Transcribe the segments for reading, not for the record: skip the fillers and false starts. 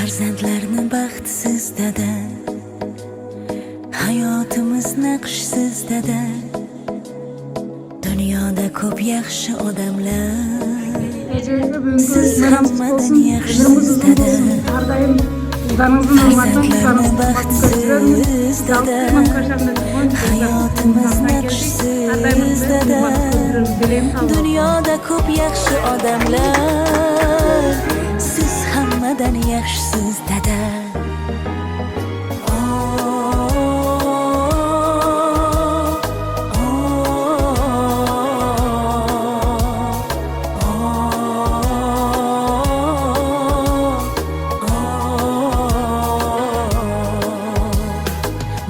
Farzandlarni baxtsiz dada, hayotimiz naqshsiz dada. Dunyoda ko'p yaxshi odamlar, siz hammadan yaxshisiz dada. Farzandlarni baxtsiz dada, hayotimiz naqshsiz dada. Dunyoda ko'p yaxshi odamlar, siz hammadan yaxshisiz dada.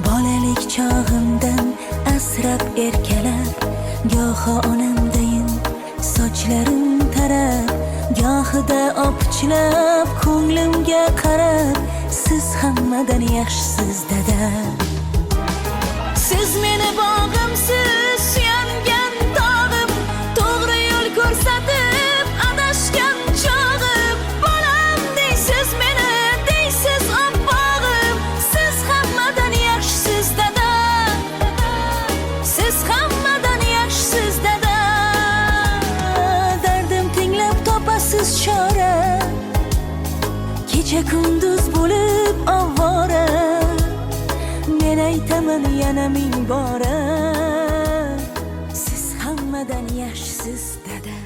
Bolalik chog'imdan asrab erkalab, goho onamdayin sochlarim tarab, gohida opichlab ko'nglimga qarab, siz hammadan yaxshisiz dada. Siz meni bog'imsiz, suyangan tog'im, to'g'ri yo'l ko'rsatib adashgan chog'im. Bolam deysiz meni, deysiz oppog'im, siz hammadan yaxshisiz dada. Siz hammadan yaxshisiz dada. Dardim tinglab topasiz chora, kecha kunduz bo'lib ovora. Men aytaman yana ming bora, siz hammadan yaxshisiz dada.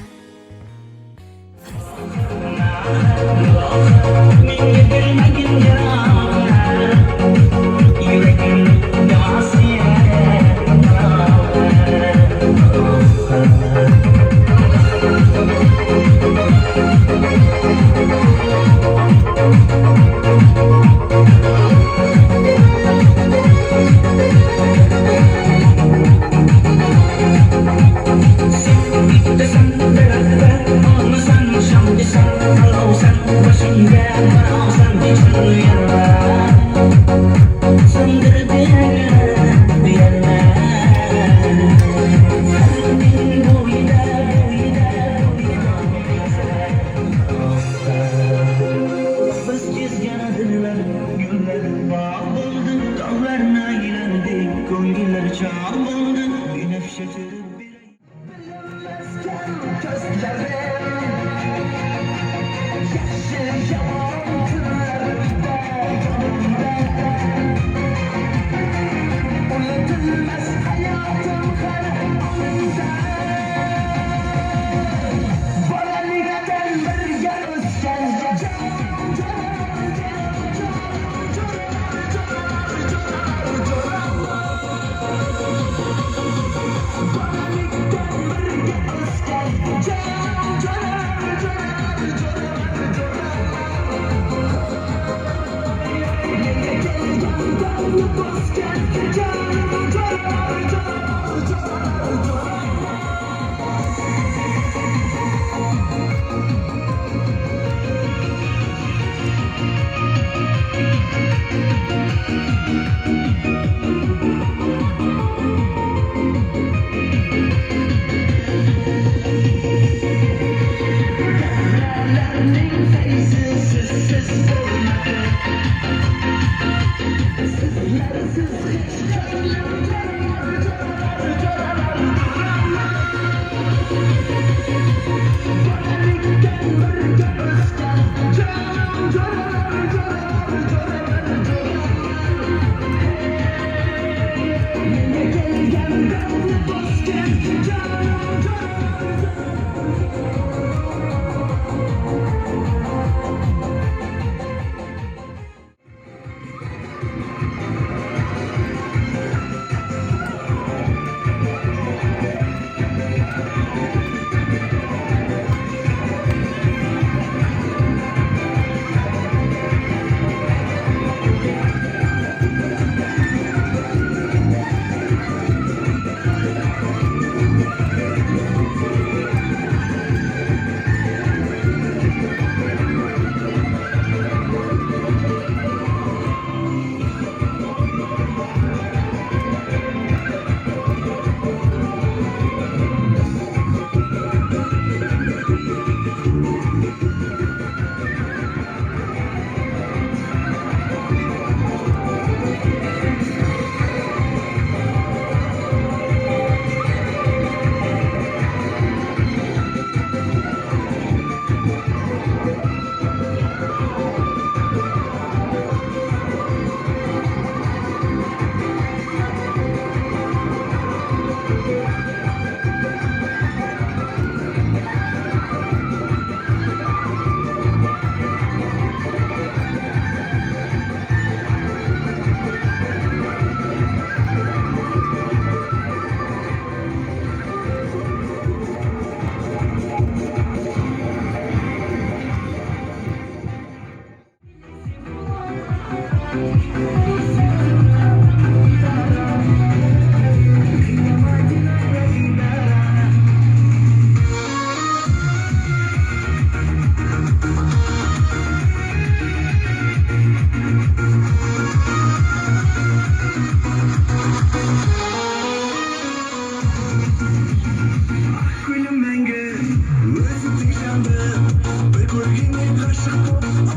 Bir ko'rganga qarshi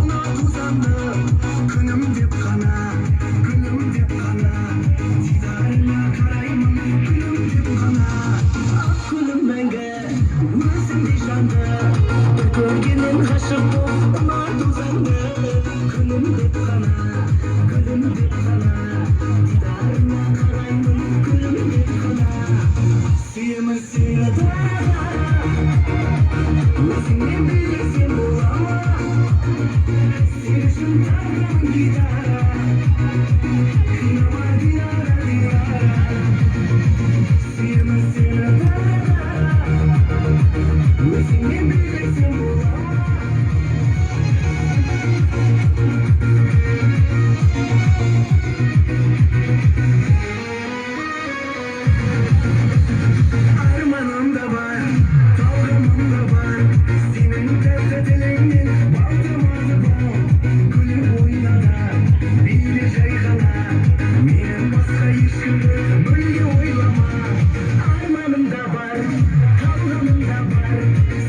ona uzandı. Günüm deb qana didaringga qarayman günüm deb qana kunim menga o'zim ishondi. Bir ko'rganga qarshi ona uzandı. Günüm deb qana didaringga qarayman günüm deb qana suyaman seni o'zingni bilsang bo'laman sevishim tanam gitara kuyamay diyara suyaman seni o'zingni bilsang bo'laman armanım da var, kavramım da var. Senin tepkilerinin baltamazı bol. Gülüm oynanar, bir şeyhana. Benim başka işimde böyle oylama. Armanım da var, kavramım da var.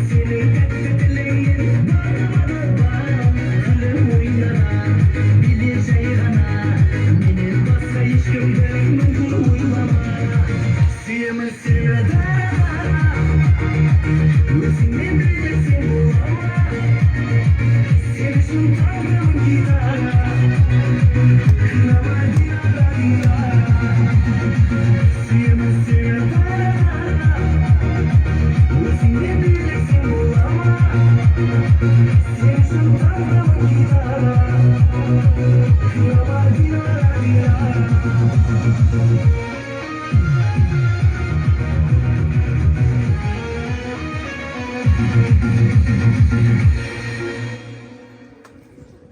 Senin tepkilerinin baltamazı bol. Gülüm oynanar, bir şeyhana. Benim başka işimde böyle oylama. Suyaman seni o'zingni bilsang bo'laman sevishim tanam gitara kuyamay diyara suyaman seni o'zingni bilsang bo'laman sevishim tanam gitara kuyamay diyara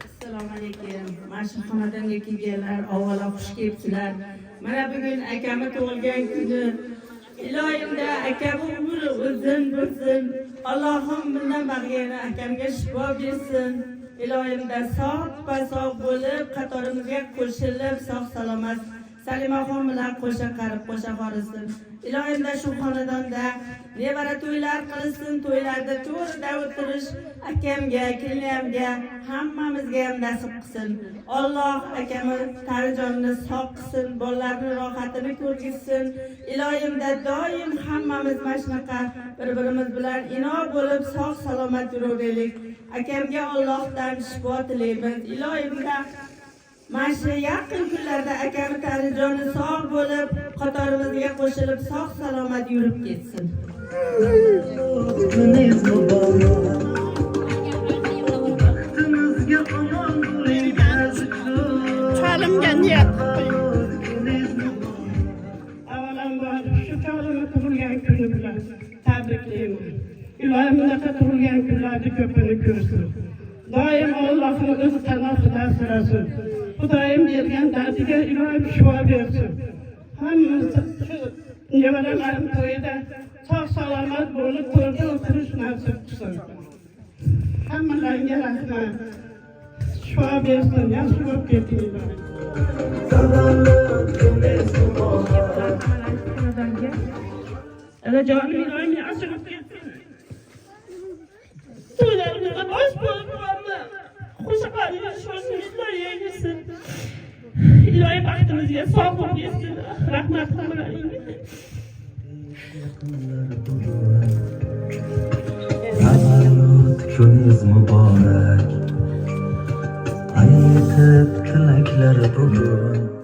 Assalomu alaykum. Mana shu xonadonga kelganlar, avvalo xush kelibsizlar. Mana bugun akamni tug'ilgan kuni. Iloyimda akamni umri uzun bo'lsin. Allohim bundan bag'yana akamga shifo bersin. Iloyimda sog' bo'lib, qatorimizga qo'shilib, sog' salomat Salimaxon bilan qo'sha qarib qo'sha qorisin. Iloyimda shu xonadonda nevara to'ylar qilsin, to'ylarda to'rida o'tirish akamga, kelinimga, hammamizga ham nasib qilsin. Alloh akamni Tarijonini sog' qilsin, bolalarning rohatini ko'rgizsin. Iloyimda doim hammamiz mana shunaqa bir-birimiz bilan inoq bo'lib, sog' salomat yuraveraylik. Akamga Allohdan shifo tilaymiz. Iloyimda mana shu yaqin kunlarda akamni Tarijoni sog' bo'lib, qatorimizga qo'shilib, sog' salomat yurib ketsin. Chalimga niyat Avvalambor shu chog'imni tug'ilgan kuni bilan tabriklayman. Iloyim bunaqa tug'ilgan kunlarni ko'pini ko'rsin. Doim Allohning o'z panohida asrasin. Xudoyim bergan dardiga iloyim shifo bersin. Hammamiz shu nevaralarim to'yida sog' salomat bo'lib to'rda o'tirish nasib qilsin. Hammalarga rahmat. Shifo bersin, yaxshi bo'lib ketinglar. Jonim iloyim yaxshi bo'lib ketsin. To'ylarimizga bosh bo'lib qoldi. Qo'shiqlarga shoshilishlar yeyilsin. Iloyim baxtimizga sog' bo'lib ketsin. Rahmat qilinglar. Tavallud kuningiz muborak. Aytib tilaklar bugun